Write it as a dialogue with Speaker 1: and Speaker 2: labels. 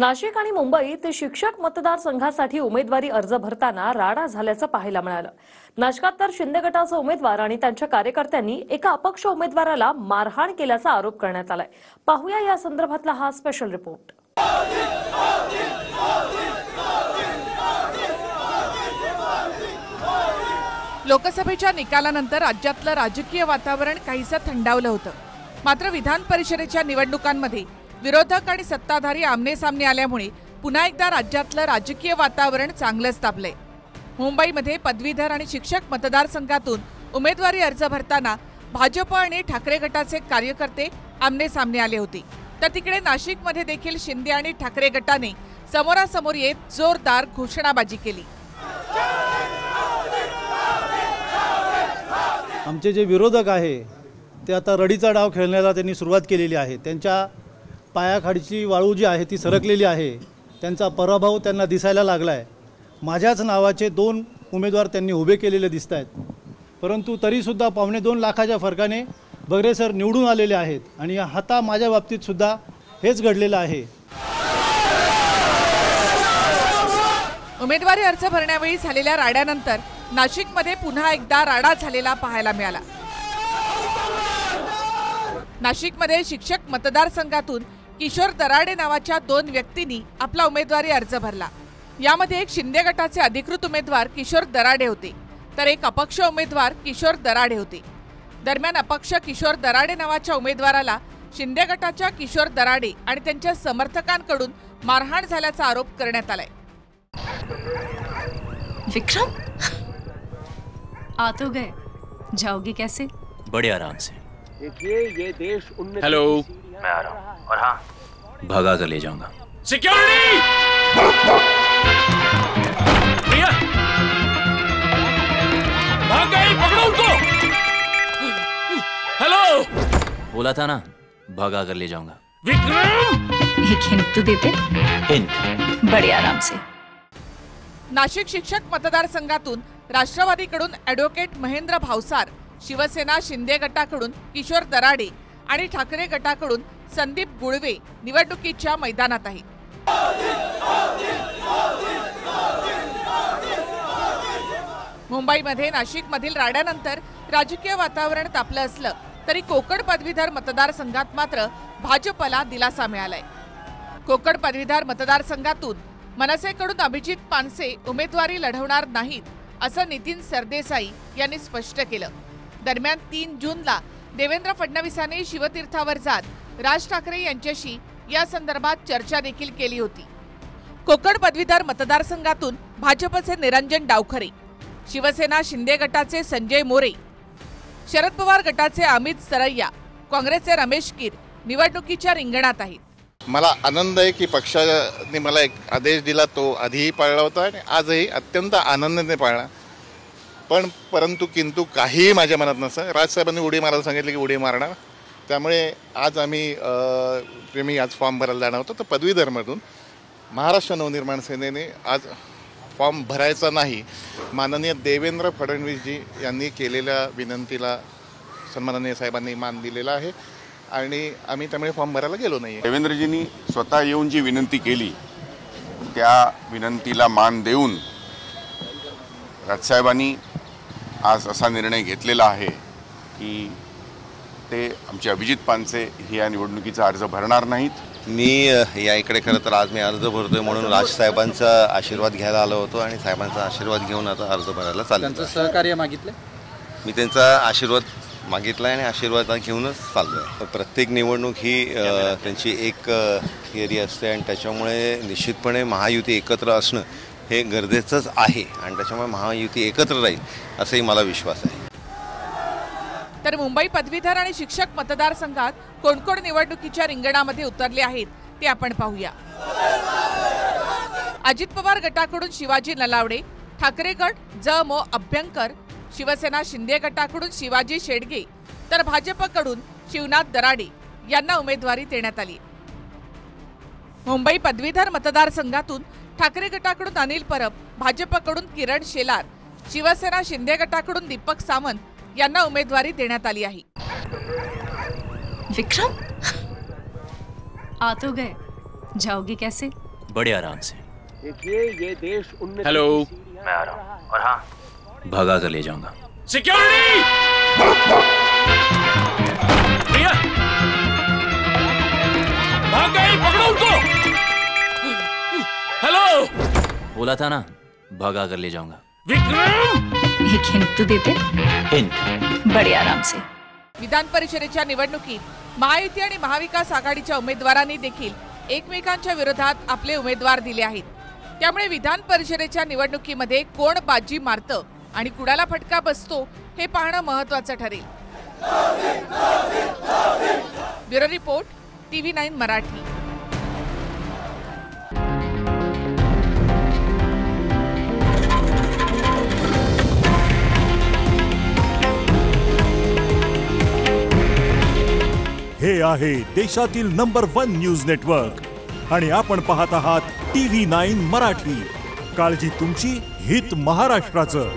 Speaker 1: नाशिक आणि मुंबईत शिक्षक मतदारसंघासाठी उमेदवारी अर्ज भरताना राडा झाल्याचं पाहायला मिळालं। नाशकात तर शिंदे गटाचे उमेदवार आणि त्यांच्या कार्यकर्त्यांनी एका अपक्ष उमेदवाराला मारहाण केल्याचा आरोप करण्यात आलाय। पाहूया या संदर्भातला हा स्पेशल रिपोर्ट।
Speaker 2: लोकसभेच्या निकालानंतर राज्यातलं राजकीय वातावरण काहीसं थंडावलं होतं। मात्र विधान परिषदेच्या निवडणुकांमध्ये विरोधक आणि सत्ताधारी आमने-सामने आल्यामुळे पुन्हा एकदा राज्यातलं राजकीय वातावरण चांगलंच तापलंय। मुंबईमध्ये पदवीधर आणि शिक्षक मतदारसंघातून उमेदवारी अर्ज भरताना भाजप आणि ठाकरे गटाचे कार्यकर्ते आमने-सामने आले होते, तर तिकडे नाशिकमध्ये देखील शिंदे आणि ठाकरे गटाने समोरासमोर येत जोरदार घोषणाबाजी केली।
Speaker 3: आमचे जे विरोधक आहे ते आता रडीचा डाव खेळण्याला त्यांनी सुरुवात केलेली आहे। त्यांच्या पायाखालची वाळू जी आहे ती सरकलेली आहे, त्यांचा पराभव त्यांना दिसायला लागला आहे। माझ्याच नावाचे 2 उमेदवार त्यांनी उभे केलेले दिसत आहेत, परंतु तरीसुद्धा 2.25 लाखाच्या फरकाने बगरे सर निवडून आलेले आहेत आणि आता माझ्या बाबतीत सुद्धा हेच घडलेलं आहे।
Speaker 2: उमेदवारी अर्ज भरण्यावेळी झालेल्या राड्यानंतर नाशिकमध्ये पुन्हा एकदा राडा झालेला पाहायला मिळाला। नाशिकमध्ये शिक्षक मतदारसंघातून किशोर दराडे नावाच्या 2 व्यक्तींनी आपला उमेदवारी अर्ज भरला। यामध्ये एक शिंदे गटाचे अधिकृत उमेदवार किशोर दराडे होते, तर एक अपक्ष उमेदवार किशोर दराडे होते। दरम्यान अपक्ष किशोर दराडे नावाच्या उमेदवाराला शिंदे गटाच्या किशोर दराडे आणि त्यांच्या समर्थकांकडून मारहाण झाल्याचा आरोप करण्यात आलाय।
Speaker 4: विक्रम, आ तो गए, जाओगे कैसे?
Speaker 5: बड़े आराम से।
Speaker 6: ये देश
Speaker 5: हेलो,
Speaker 6: मैं आ रहा हूँ और हाँ,
Speaker 5: भगा कर ले जाऊंगा। सिक्योरिटी! भैया, भाग गए, पकड़ो उनको। हेलो, बोला था ना, भगा कर ले जाऊंगा। विक्रम!
Speaker 4: एक हिंट तो देते?
Speaker 5: हिंट?
Speaker 4: बड़े आराम से।
Speaker 2: नाशिक शिक्षक मतदारसंघातून राष्ट्रवादीकडून ॲडव्होकेट महेंद्र भावसार, शिवसेना शिंदे गटाकडून किशोर दराडे आणि ठाकरे गटाकडून संदीप गुळवे निवडणुकीच्या मैदानात आहेत। मुंबईमध्ये नाशिकमधील राड्यानंतर राजकीय वातावरण तापलं असलं तरी कोकण पदवीधर मतदारसंघात मात्र भाजपला दिलासा मिळालाय। कोकण पदवीधर मतदारसंघातून मनसेकडून अभिजित पानसे उमेदवारी लढवणार नाहीत असं नितीन सरदेसाई यांनी स्पष्ट केलं। दरम्यान 3 जूनला देवेंद्र फडणवीसांनी शिवतीर्थावर जात राज ठाकरे यांच्याशी या संदर्भात चर्चा देखील केली होती। कोकण पदवीधर मतदारसंघातून भाजपचे निरंजन डावखरे, शिवसेना शिंदे गटाचे संजय मोरे, शरद पवार गटाचे अमित सरैया, काँग्रेसचे रमेश कीर निवडणुकीच्या रिंगणात आहेत।
Speaker 7: मला आनंद आहे की पक्षाने मला एक आदेश दिला, तो आधीही पाळला होता आणि आजही अत्यंत आनंदाने पाळला। परंतु किंतु काहीही माझ्या मनात नसतं। राजसाहेबांनी उडी मारायला सांगितले की उडी मारणार, त्यामुळे आज मी आज फॉर्म भरायला जाणार होतो। तर पदवीधरमधून महाराष्ट्र नवनिर्माण सेनेने आज फॉर्म भरायचा नाही, माननीय देवेंद्र फडणवीसजी यांनी केलेल्या विनंतीला सन्माननीय साहेबांनी मान दिलेला आहे आणि आम्ही त्यामुळे फॉर्म भरायला गेलो नाही।
Speaker 8: देवेंद्रजींनी स्वतः येऊन जी विनंती केली त्या विनंतीला मान देऊन राजसाहेबांनी आज असा निर्णय घेतलेला आहे की ते आमचे अभिजित पानसे हे या निवडणुकीचा अर्ज भरणार नाहीत।
Speaker 9: मी या इकडे खरं तर आज मी अर्ज भरतोय म्हणून राजसाहेबांचा आशीर्वाद घ्यायला आलो होतो आणि साहेबांचा आशीर्वाद घेऊन आता अर्ज भरायला चाललो।
Speaker 3: त्यांचं सहकार्य मागितलं,
Speaker 9: मी त्यांचा आशीर्वाद मागितला आणि आशीर्वाद घेऊनच चाललोय। प्रत्येक निवडणूक ही त्यांची एक थिअरी असते आणि त्याच्यामुळे निश्चितपणे महायुती एकत्र असणं हे गरजेचंच आहे आणि त्याच्यामुळे महायुती एकत्र राहील असाही मला विश्वास आहे।
Speaker 2: तर मुंबई पदवीधर आणि शिक्षक मतदारसंघात कोण निवडणुकीच्या रिंगणामध्ये उतरले आहेत ते आपण पाहूया। अजित पवार गटाकडून शिवाजी नलावडे, ठाकरे गट ज मो अभ्यंकर, शिवसेना शिंदे गटाकडून शिवाजी शेडगे, तर भाजपकडून शिवनाथ दराडे यांना उमेदवारी देण्यात आली। मुंबई पदवीधर मतदारसंघातून ठाकरे गटाकडून अनिल परब, भाजपकडून किरण शेलार, शिवसेना शिंदे गटाकडून दीपक सावंत यांना उमेदवारी देण्यात आली आहे।
Speaker 4: विक्रम, आ तो गए, जाओगे कैसे?
Speaker 5: बड़े आराम से।
Speaker 6: देखिए ये देश उन्नति
Speaker 5: हेलो।
Speaker 6: की सीढ़ियां मैं आ रहा हूँ और हाँ
Speaker 5: भगा कर ले जाऊंगा। सिक्योरिटी! प्रिया! भाग गई, पकड़ो उनको! हेलो! बोला था ना, भगा कर ले जाऊंगा। विक्रम!
Speaker 4: एक हिंट तो देते।
Speaker 5: हिंट।
Speaker 4: बड़े आराम से।
Speaker 2: विधान परिषदेच्या निवडणुकीत महायुती आणि महाविकास आघाडीच्या उमेदवारांनी देखील एकमेकांच्या विरोधात आपले उमेदवार दिले आहेत. त्यामुळे विधान परिषदेच्या निवडणुकीमध्ये कोण बाजी मारतं आणि कुणाला फटका बसतो हे पाहणं महत्त्वाचं ठरेल. Bureau report, TV9 Marathi.
Speaker 10: हे आहे देशातील नंबर 1 न्यूज नेटवर्क आणि आपण पाहत आहात TV9 मराठी. काळजी तुमची, हित महाराष्ट्राचं.